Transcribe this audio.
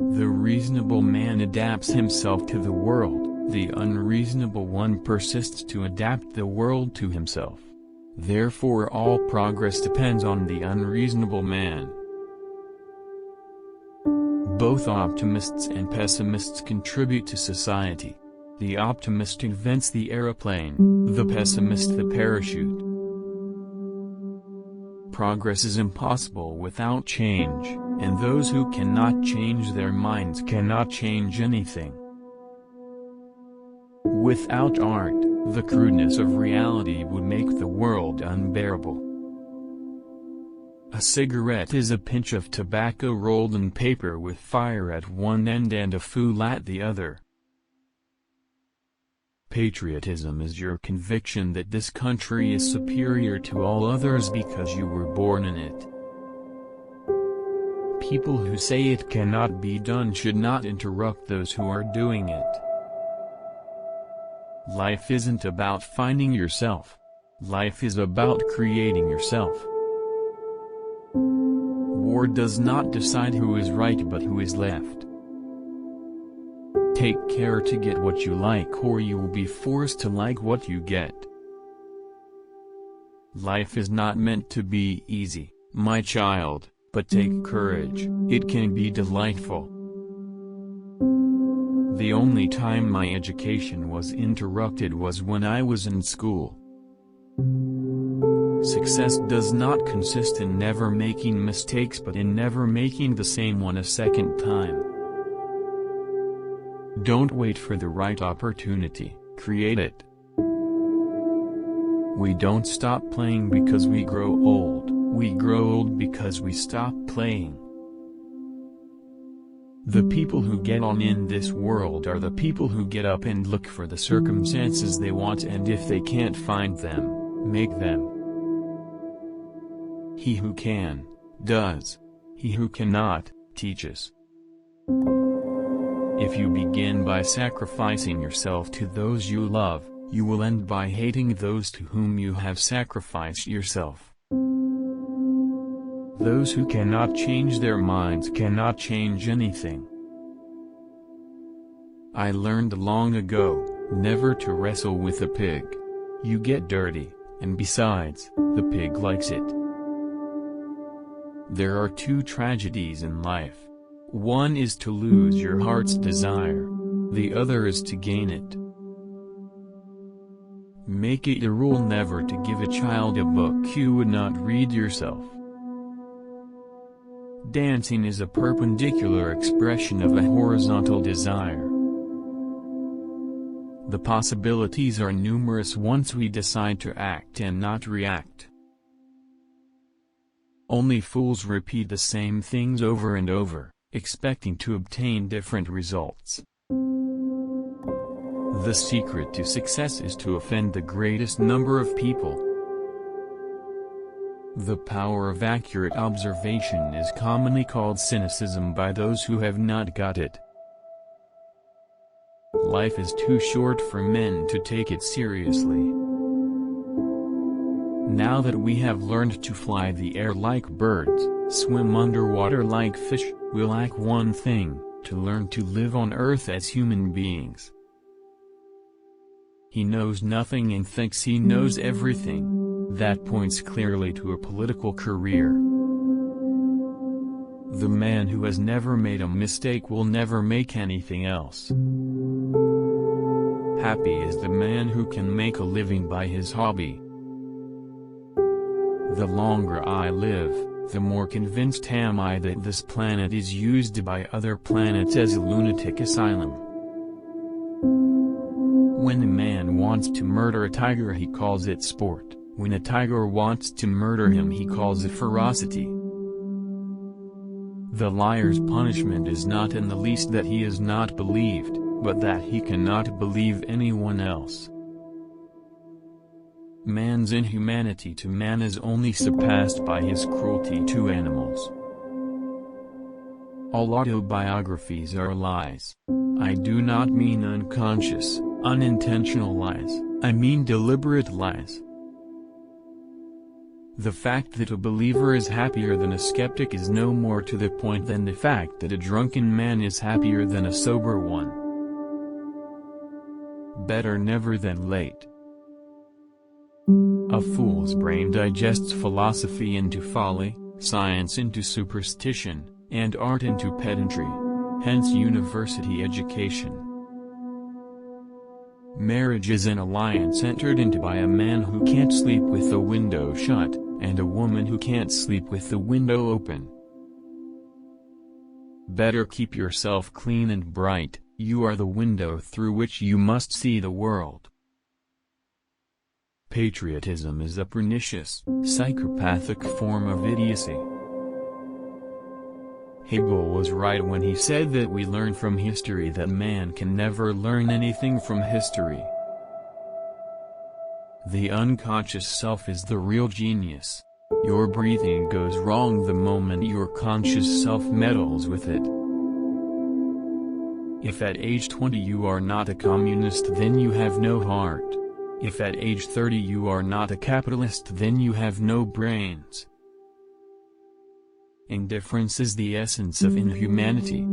The reasonable man adapts himself to the world, the unreasonable one persists to adapt the world to himself. Therefore all progress depends on the unreasonable man. Both optimists and pessimists contribute to society. The optimist invents the aeroplane, the pessimist the parachute. Progress is impossible without change, and those who cannot change their minds cannot change anything. Without art, the crudeness of reality would make the world unbearable. A cigarette is a pinch of tobacco rolled in paper with fire at one end and a fool at the other. Patriotism is your conviction that this country is superior to all others because you were born in it. People who say it cannot be done should not interrupt those who are doing it. Life isn't about finding yourself. Life is about creating yourself. War does not decide who is right but who is left. Take care to get what you like or you will be forced to like what you get. Life is not meant to be easy, my child, but take courage, it can be delightful. The only time my education was interrupted was when I was in school. Success does not consist in never making mistakes but in never making the same one a second time. Don't wait for the right opportunity, create it. We don't stop playing because we grow old, we grow old because we stop playing. The people who get on in this world are the people who get up and look for the circumstances they want, and if they can't find them, make them. He who can, does. He who cannot, teaches. If you begin by sacrificing yourself to those you love, you will end by hating those to whom you have sacrificed yourself. Those who cannot change their minds cannot change anything. I learned long ago, never to wrestle with a pig. You get dirty, and besides, the pig likes it. There are two tragedies in life. One is to lose your heart's desire. The other is to gain it. Make it a rule never to give a child a book you would not read yourself. Dancing is a perpendicular expression of a horizontal desire. The possibilities are numerous once we decide to act and not react. Only fools repeat the same things over and over, expecting to obtain different results. The secret to success is to offend the greatest number of people. The power of accurate observation is commonly called cynicism by those who have not got it. Life is too short for men to take it seriously. Now that we have learned to fly the air like birds, swim underwater like fish, we lack one thing, to learn to live on earth as human beings. He knows nothing and thinks he knows everything. That points clearly to a political career. The man who has never made a mistake will never make anything else. Happy is the man who can make a living by his hobby. The longer I live, the more convinced am I that this planet is used by other planets as a lunatic asylum. When a man wants to murder a tiger he calls it sport. When a tiger wants to murder him he calls it ferocity. The liar's punishment is not in the least that he is not believed, but that he cannot believe anyone else. Man's inhumanity to man is only surpassed by his cruelty to animals. All autobiographies are lies. I do not mean unconscious, unintentional lies, I mean deliberate lies. The fact that a believer is happier than a skeptic is no more to the point than the fact that a drunken man is happier than a sober one. Better never than late. A fool's brain digests philosophy into folly, science into superstition, and art into pedantry. Hence university education. Marriage is an alliance entered into by a man who can't sleep with the window shut, and a woman who can't sleep with the window open. Better keep yourself clean and bright, you are the window through which you must see the world. Patriotism is a pernicious, psychopathic form of idiocy. Hegel was right when he said that we learn from history that man can never learn anything from history. The unconscious self is the real genius. Your breathing goes wrong the moment your conscious self meddles with it. If at age 20 you are not a communist, then you have no heart. If at age 30 you are not a capitalist, then you have no brains. Indifference is the essence of inhumanity.